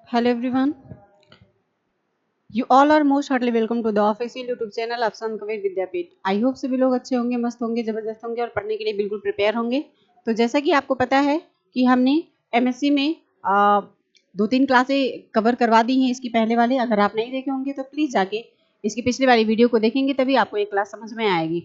Hello everyone, you all are most heartily welcome to the official YouTube channel of Sant Kabir Vidyapeeth. I hope सभी लोग अच्छे होंगे, मस्त होंगे, जबरदस्त होंगे और पढ़ने के लिए बिल्कुल प्रिपेयर होंगे। तो जैसा कि आपको पता है कि हमने एमएससी में 2-3 क्लासें कवर करवा दी हैं इसकी पहले वाले। अगर आप नहीं देखे होंगे तो प्लीज़ जाके इसकी पिछली वाली वीडियो को देखेंगे, तभी आपको एक क्लास समझ में आएगी।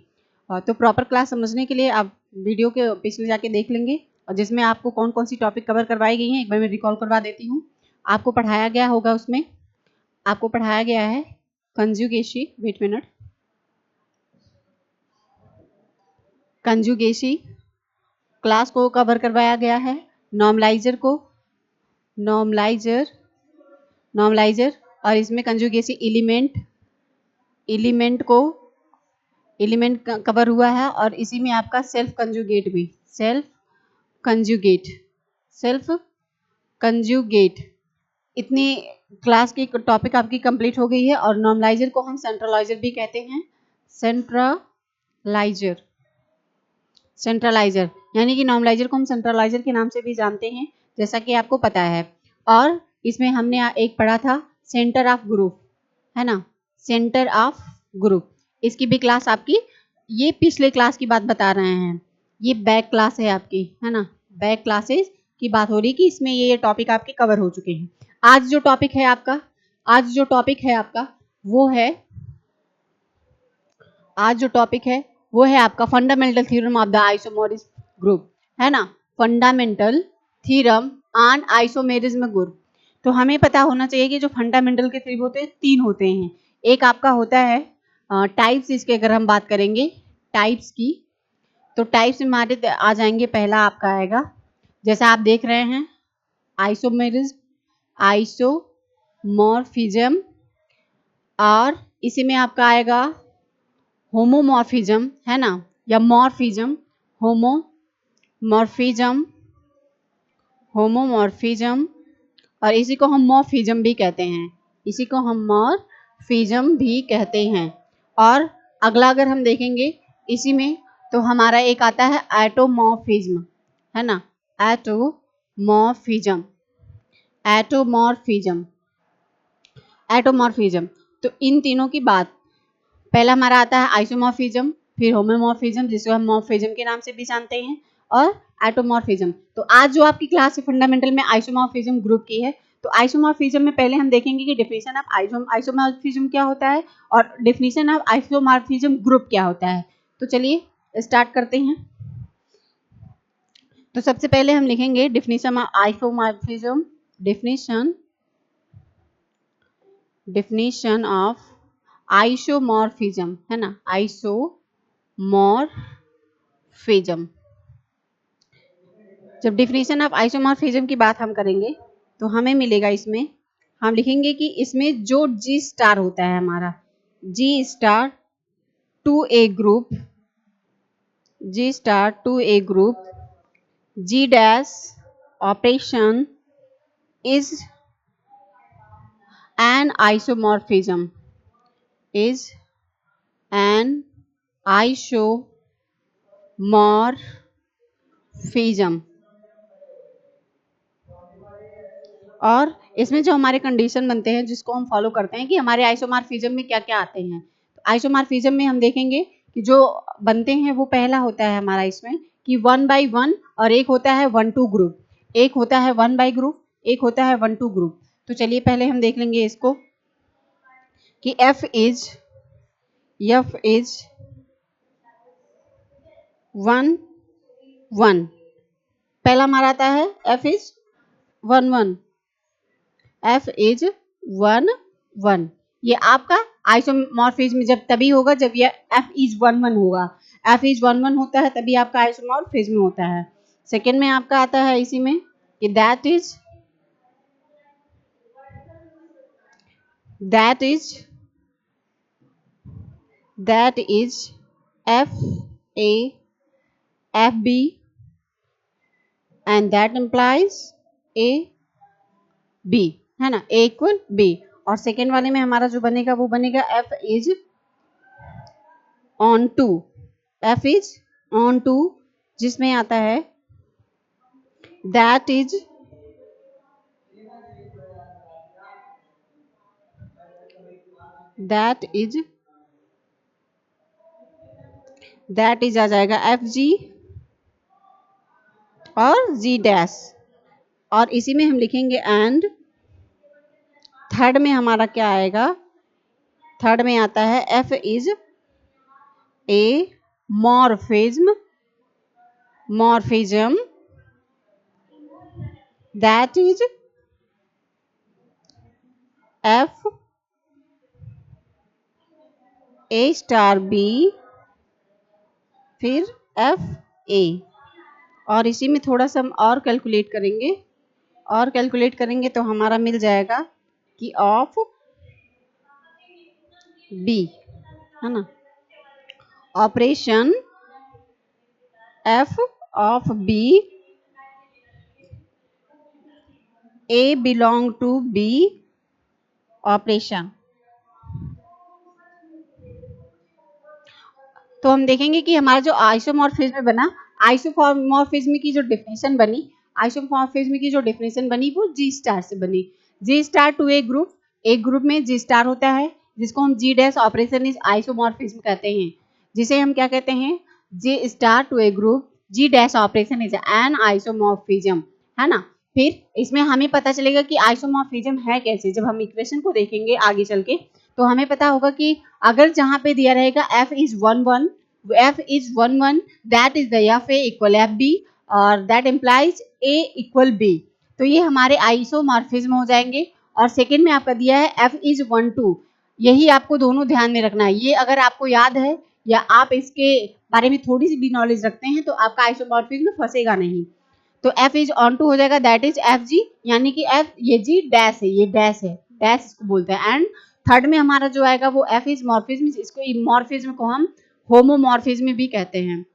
तो प्रॉपर क्लास समझने के लिए आप वीडियो के पिछले जाके देख लेंगे, और जिसमें आपको कौन कौन सी टॉपिक कवर करवाई गई हैं एक बार मैं रिकॉल करवा देती हूँ। आपको पढ़ाया गया होगा, उसमें आपको पढ़ाया गया है कंजुगेशी, वेट मिनट, कंजुगेशी क्लास को कवर करवाया गया है, नॉर्मलाइजर को, नॉर्मलाइजर और इसमें कंजुगेसी एलिमेंट को, एलिमेंट कवर हुआ है, और इसी में आपका सेल्फ कंजुगेट भी, सेल्फ कंजुगेट इतनी क्लास की टॉपिक आपकी कंप्लीट हो गई है। और नॉर्मलाइजर को हम सेंट्रलाइजर भी कहते हैं, सेंट्रलाइजर यानी कि नॉर्मलाइजर को हम सेंट्रलाइजर के नाम से भी जानते हैं, जैसा कि आपको पता है। और इसमें हमने एक पढ़ा था सेंटर ऑफ ग्रुप, है ना, सेंटर ऑफ ग्रुप। इसकी भी क्लास आपकी, ये पिछले क्लास की बात बता रहे हैं, ये बैक क्लास है आपकी, है ना, बैक क्लासेस की बात हो रही कि इसमें ये टॉपिक आपके कवर हो चुके हैं। आज जो टॉपिक है आपका, वो है आपका fundamental theorem of the isomorphism group, है ना, fundamental theorem on isomerism group. तो हमें पता होना चाहिए कि जो फंडामेंटल के थ्योरम होते हैं 3 होते हैं। एक आपका होता है टाइप्स, इसके अगर हम बात करेंगे टाइप्स की, तो टाइप्स में हमारे आ जाएंगे, पहला आपका आएगा, जैसा आप देख रहे हैं, आइसोमॉर्फिज्म, और इसी में आपका आएगा होमोमॉर्फिज्म, है ना, या मॉर्फिज्म, होमोमॉर्फिज्म, और इसी को हम मॉर्फिज्म भी कहते हैं, और अगला अगर हम देखेंगे इसी में, तो हमारा एक आता है एटोमॉर्फिज्म, है ना, एटोमॉर्फिज्म। तो इन तीनों की बात, पहला हमारा आता है आइसोमॉर्फिज्म, फिर होमोमॉर्फिज्म जिसको हम मॉर्फिज्म के नाम से भी जानते हैं, और एटोमॉर्फिज्म। तो आज जो आपकी क्लास है फंडामेंटल में आइसोमॉर्फिज्म ग्रुप की है। तो आइसोमॉर्फिज्म में पहले हम देखेंगे कि डेफिनेशन ऑफ आइसोमॉर्फिज्म क्या होता है, और डेफिनेशन ऑफ आइसोमॉर्फिज्म ग्रुप क्या होता है। तो चलिए स्टार्ट करते हैं। तो सबसे पहले हम लिखेंगे definition of isomorphism, definition of isomorphism, है ना, आइसोमॉर्फिज्म। जब डेफिनेशन ऑफ आइसोमॉर्फिज्म की बात हम करेंगे तो हमें मिलेगा, इसमें हम लिखेंगे कि इसमें जो जी स्टार होता है हमारा, G star to a group, G dash operation is an isomorphism, और इसमें जो हमारे कंडीशन बनते हैं जिसको हम फॉलो करते हैं कि हमारे आइसोमॉर्फिज्म में क्या क्या आते हैं। तो आइसोमॉर्फिज्म में हम देखेंगे कि जो बनते हैं वो पहला होता है हमारा इसमें कि 1 by 1, और एक होता है 1-2 ग्रुप, एक होता है 1 by ग्रुप, एक होता है 1-2 ग्रुप। तो चलिए पहले हम देख लेंगे इसको कि F इज 1-1, पहला हमारा आता है F इज 1-1, F इज 1-1। ये आपका आइसोमॉर्फिज्म जब तभी होगा जब ये F इज 1-1 होगा, F इज 1-1 होता है तभी आपका आइसोमॉर्फिज्म होता है। सेकेंड में आपका आता है इसी में कि that is FB and that implies AB, है ना, A इक्वल B। और सेकेंड वाले में हमारा जो बनेगा वो बनेगा F इज ऑन टू, जिसमें आता है दैट इज दैट इज आ जाएगा FG और G डैश, और इसी में हम लिखेंगे एंड थर्ड में हमारा क्या आएगा, थर्ड में आता है F is a morphism that is F A star B फिर F A, और इसी में थोड़ा सा हम और कैलकुलेट करेंगे तो हमारा मिल जाएगा कि ऑफ B, है ना, operation F of B A belong to B operation. तो हम देखेंगे कि हमारा जो आइसोमॉर्फिज्म बना, आइसोमॉर्फिज्म की जो डेफिनेशन बनी वो जी स्टार से बनी। जी स्टार टू एक ग्रुप में जी स्टार होता है जिसको हम G dash operation is isomorphism कहते हैं, जिसे हम क्या कहते हैं, G star to a group G dash operation is an isomorphism, है ना। फिर इसमें हमें पता चलेगा कि आइसोमॉर्फिज्म है कैसे, जब हम इक्वेशन को देखेंगे आगे चल के तो हमें पता होगा कि अगर जहां पे दिया रहेगा F is 1 1 that is the F A equal F B और that implies A equal B, तो ये हमारे आइसोमॉर्फिज्म हो जाएंगे। और सेकंड में आपका दिया है F इज 1 2, यही आपको दोनों ध्यान में रखना है। ये अगर आपको याद है या आप इसके बारे में थोड़ी सी भी नॉलेज रखते हैं तो आपका आइसोमॉर्फिज्म फंसेगा नहीं। तो F इज ऑन टू हो जाएगा दैट इज F G, यानी कि F ये G डैश है, ये डैश है, डैश इसको बोलते हैं। एंड थर्ड में हमारा जो आएगा वो F इज मॉर्फिज्म, इसको मॉर्फिज्म को हम होमोमॉर्फिज्म भी कहते हैं,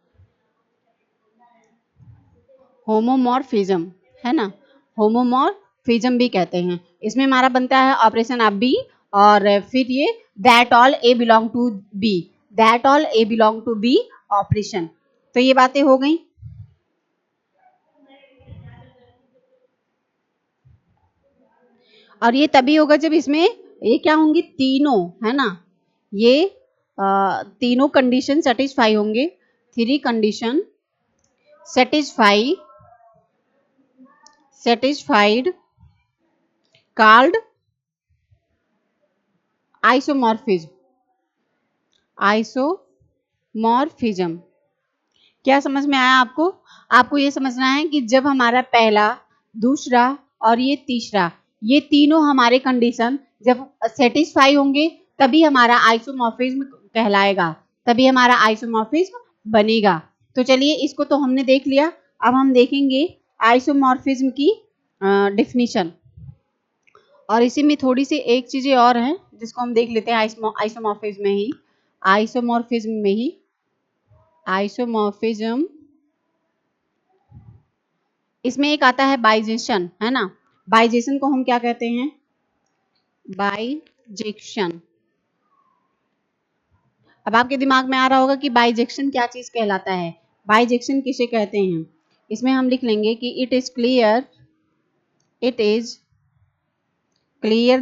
होमोमॉर्फिज्म, है ना, होमोमॉर्फिज्म भी कहते हैं। इसमें हमारा बनता है ऑपरेशन ऑफ बी और फिर ये that all A belong to B, that all A belong to B operation. तो ये बातें हो गई। और ये तभी होगा जब इसमें ये क्या होंगी, तीनों, है ना, ये तीनों कंडीशन सेटिस्फाई होंगे। 3 कंडीशन satisfied called आइसोमॉर्फिज्म। क्या समझ में आया आपको? आपको ये समझना है कि जब हमारा पहला, दूसरा और ये तीसरा, ये तीनों हमारे कंडीशन जब सेटिस्फाई होंगे तभी हमारा आइसोमॉर्फिज्म कहलाएगा, तभी हमारा आइसोमॉर्फिज्म बनेगा। तो चलिए इसको तो हमने देख लिया, अब हम देखेंगे आइसोमॉर्फिज्म की डेफिनेशन। और इसी में थोड़ी सी एक चीजें और हैं जिसको हम देख लेते हैं आइसोमॉर्फिज्म में ही। आइसोमॉर्फिज्म इसमें एक आता है बाइजेशन, है ना, बाइजेशन को हम क्या कहते हैं, बाइजेक्शन। अब आपके दिमाग में आ रहा होगा कि बाइजेक्शन क्या चीज कहलाता है, बाइजेक्शन किसे कहते हैं। इसमें हम लिख लेंगे कि it is clear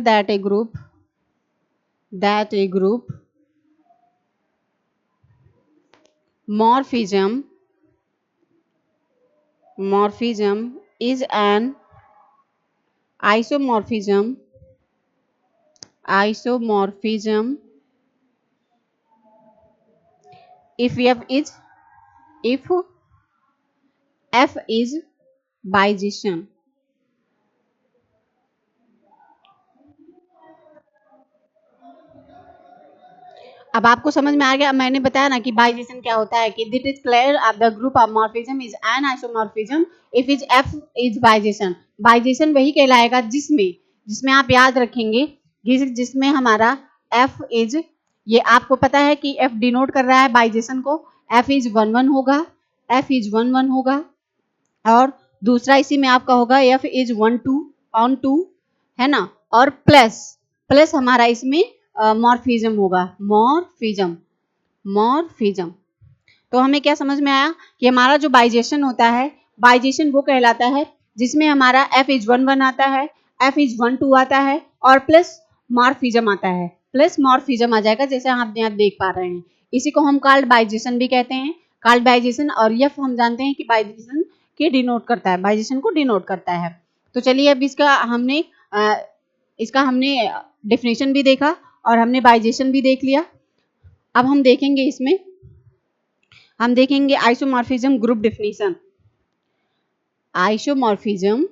that a group morphism is an isomorphism if F is bijection। अब आपको समझ में आ गया, मैंने बताया ना कि बाइजेशन क्या होता है, कि that is clear of the group of morphism is an isomorphism if is F is bijection. Bijection वही कहलाएगा जिसमें आप याद रखेंगे, जिसमें हमारा F इज, ये आपको पता है कि F डिनोट कर रहा है बाइजेशन को, F इज 1 1 होगा, और दूसरा इसी में आपका होगा F इज 1 2 ऑन 2, है ना, और प्लस हमारा इसमें मॉर्फिज्म होगा, मॉर्फिज्म। तो हमें क्या समझ में आया कि हमारा जो बाइजेशन होता है, बाइजेशन वो कहलाता है जिसमें हमारा F इज 1 1 आता है, F इज 1 2 आता है और प्लस मॉर्फिज्म आता है। प्लस मॉर्फिज्म आ जाएगा, जैसे आप यहाँ देख पा रहे हैं। इसी को हम कार्ड बाइजेशन भी कहते हैं। कार्ड बाइजेशन और यफ हम जानते हैं कि बाइजेशन के डिनोट करता है, बाइजेशन को डिनोट करता है। तो चलिए अब इसका हमने डेफिनेशन भी देखा और हमने बाइजेशन भी देख लिया। अब हम देखेंगे isomorphism group definition. Isomorphism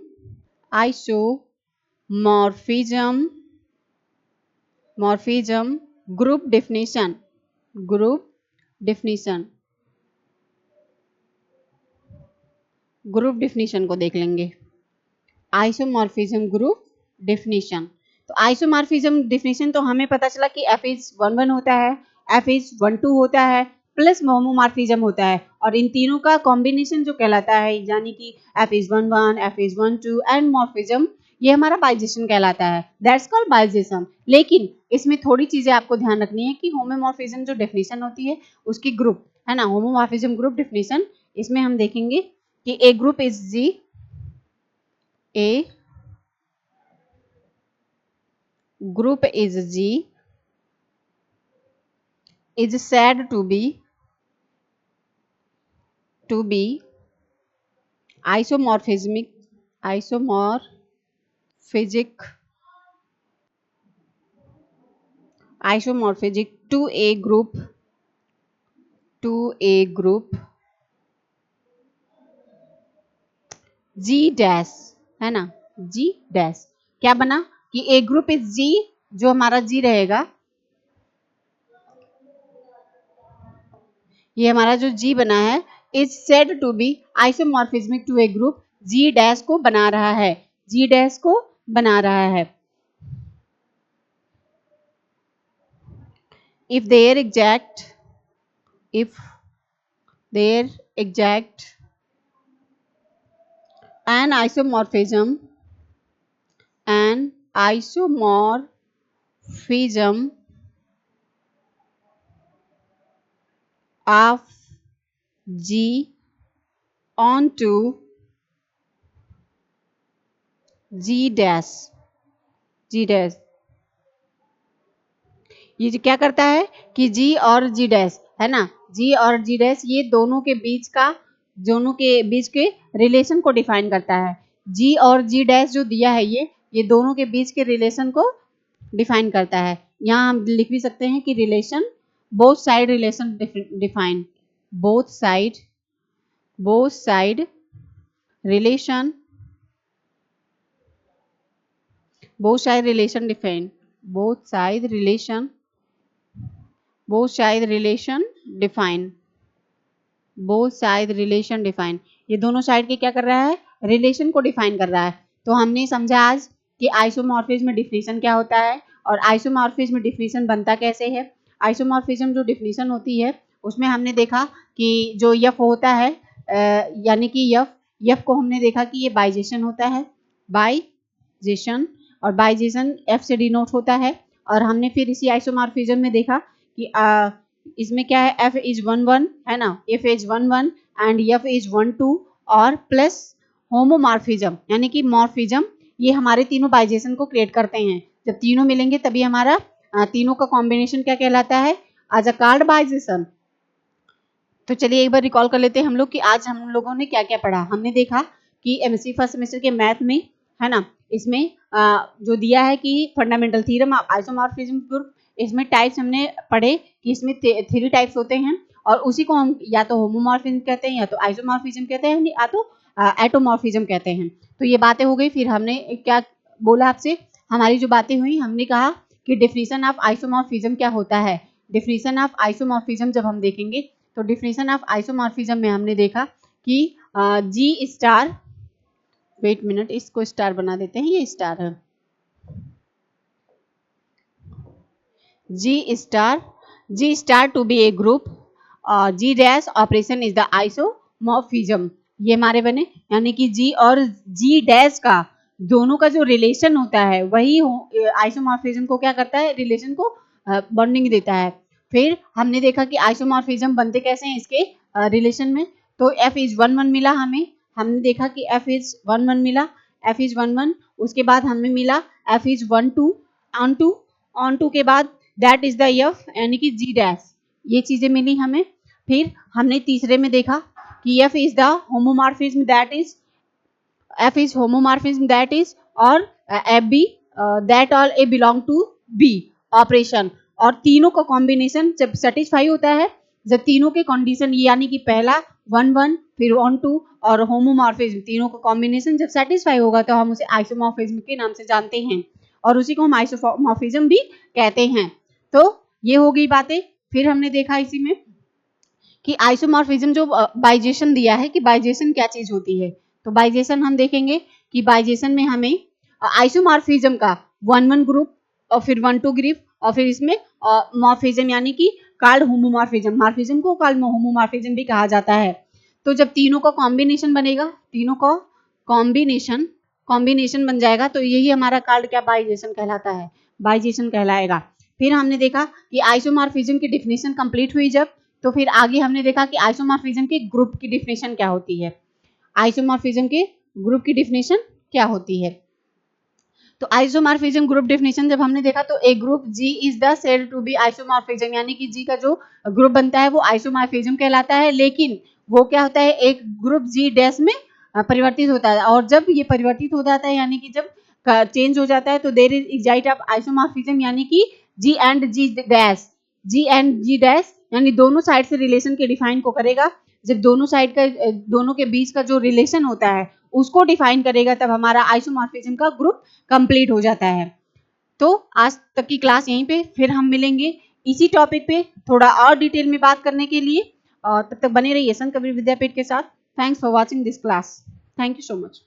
group definition को देख लेंगे। Isomorphism group definition. तो आइसोमॉर्फिज्म डेफिनेशन तो हमें पता चला कि F इज 1 1 होता है, F इज 1 2 होता है, प्लस होमोमॉर्फिज्म होता है, और इन तीनों का कॉम्बिनेशन जो कहलाता है, यानी कि F is 1 1, F is 1 2 and morphism, ये हमारा बाइजेशन कहलाता है। That's called bijection. लेकिन इसमें थोड़ी चीजें आपको ध्यान रखनी है कि होमोमॉर्फिज्म जो डेफिनेशन होती है उसकी ग्रुप है ना, होमोमॉर्फिज्म ग्रुप डेफिनेशन, इसमें हम देखेंगे कि a group is G, A group is G is said to be isomorphic to a group G dash है ना, G डैश क्या बना कि ए ग्रुप इज G, जो हमारा G रहेगा, ये हमारा जो G बना है is said to be isomorphismic to a group, G dash को बना रहा है, G डैश को बना रहा है। if their exact an isomorphism of G onto G dash, ये जो क्या करता है कि G और G डैश है ना, G और G डैश ये दोनों के बीच के रिलेशन को डिफाइन करता है। G और G डैश जो दिया है ये दोनों के बीच के रिलेशन को डिफाइन करता है। यहाँ हम लिख भी सकते हैं कि relation, both side relation define, both side relation define, ये दोनों साइड के क्या कर रहा है, रिलेशन को डिफाइन कर रहा है। तो हमने समझा आज कि आइसोमॉर्फिज्म डिफिनीशन क्या होता है और आइसोमॉर्फिज्म डिफिनीशन बनता कैसे है। आइसोमॉर्फिज्म जो डिफिनीशन होती है उसमें हमने देखा कि जो यफ होता है, यानी कि यफ को हमने देखा कि ये बाइजेशन होता है, बाइजेशन, और बाइजेशन एफ से डिनोट होता है। और हमने फिर इसी आइसोमॉर्फिज्म में देखा कि इसमें क्या है, F इज 1 1 है ना, F is 1 1 and F is 1 2 और प्लस होमोमॉर्फिज्म यानी कि मॉर्फिज्म, ये हमारे तीनों बाइजेशन को क्रिएट करते हैं। जब तीनों मिलेंगे तभी हमारा तीनों का कॉम्बिनेशन क्या कहलाता है, एज अ कार्ड बाइजेशन। तो चलिए एक बार रिकॉल कर लेते हैं हम लोग कि आज हम लोगों ने क्या क्या पढ़ा। हमने देखा कि एमएससी फर्स्ट सेमेस्टर के मैथ में है ना, इसमें जो दिया है कि fundamental theorem of isomorphism group, इसमें टाइप्स हमने पढ़े कि इसमें 3 टाइप्स होते हैं और उसी को हम या तो होमोमॉर्फिज्म कहते हैं, या तो आइसोमॉर्फिज्म कहते हैं, या तो एटोमॉर्फिज्म कहते हैं। तो ये बातें हो गई। फिर हमने क्या बोला आपसे, हमारी जो बातें हुई, हमने कहा कि डेफिनेशन ऑफ आइसोमॉर्फिज्म क्या होता है। डेफिनेशन ऑफ आइसोमॉर्फिज्म जब हम देखेंगे तो डेफिनेशन ऑफ आइसोमॉर्फिज्म में हमने देखा कि जी स्टार, वेट मिनट, इसको स्टार बना देते हैं, ये स्टार है, G star to be a group, G dash operation is the isomorphism, ये हमारे बने, यानी कि जी और जी डैश का दोनों का जो रिलेशन होता है वही आइसोमॉर्फिज्म को क्या करता है, रिलेशन को बॉन्डिंग देता है। फिर हमने देखा कि आइसोमॉर्फिज्म बनते कैसे हैं इसके रिलेशन में। तो F इज 1 1 मिला हमें, हमने देखा कि F इज 1 1 मिला, F इज 1 1, उसके बाद हमें मिला F इज 1 2 ऑन 2 के बाद दैट इज द एफ यानी कि जी डैश, ये चीजें मिली हमें। फिर हमने तीसरे में देखा कि F is the homomorphism that is, F is homomorphism that is, और FB that all A belong to B operation, और तीनों का कॉम्बिनेशन जब सेटिस्फाई होता है, जब तीनों के कंडीशन यानी कि पहला 1 1 फिर 1 2 और होमोमॉर्फिज्म तीनों का कॉम्बिनेशन जब सेटिस्फाई होगा तो हम उसे आइसोमॉर्फिज्म के नाम से जानते हैं, और उसी को हम आइसोमॉर्फिज्म भी कहते हैं। तो ये हो गई बातें। फिर हमने देखा इसी में कि आइसोमॉर्फिज्म जो बाइजेशन दिया है कि बाइजेशन क्या चीज होती है, तो बाइजेशन हम देखेंगे कि बाइजेशन में हमें आइसोमॉर्फिज्म का 1 1 ग्रुप और फिर 1 2 ग्रुप और फिर इसमें मॉर्फिज्म यानी कि कार्ड होमोमॉर्फिज्म, मॉर्फिज्म को कार्ड होमोमॉर्फिज्म भी कहा जाता है। तो जब तीनों का कॉम्बिनेशन बनेगा, तीनों का कॉम्बिनेशन बन जाएगा तो यही हमारा कार्ड क्या बाइजेशन कहलाता है, बाइजेशन कहलाएगा। फिर हमने देखा कि आइसोमॉर्फिज्म की डेफिनेशन कंप्लीट हुई जब, तो फिर आगे हमने देखा कि आइसोमॉर्फिज्म के ग्रुप की डेफिनेशन क्या होती है, आइसोमॉर्फिज्म के ग्रुप की डेफिनेशन क्या होती है। तो आइसोमॉर्फिज्म ग्रुप डेफिनेशन जब हमने देखा तो एक group G is the said to be isomorphism, यानी कि जी का जो ग्रुप बनता है वो आइसोमॉर्फिज्म कहलाता है, लेकिन वो क्या होता है एक ग्रुप जी डैश में परिवर्तित होता है, और जब ये परिवर्तित हो जाता है यानी कि जब चेंज हो जाता है तो there is exit of isomorphism, यानी कि G and G dash, G and G dash यानी दोनों साइड से रिलेशन के डिफाइन को करेगा। जब दोनों साइड का दोनों के बीच का जो रिलेशन होता है उसको डिफाइन करेगा तब हमारा आइसोमॉर्फिज्म का ग्रुप कंप्लीट हो जाता है। तो आज तक की क्लास यहीं पे, फिर हम मिलेंगे इसी टॉपिक पे थोड़ा और डिटेल में बात करने के लिए, और तब तक बने रहिए संत कबीर विद्यापीठ के साथ। Thanks for watching this class. Thank you so much.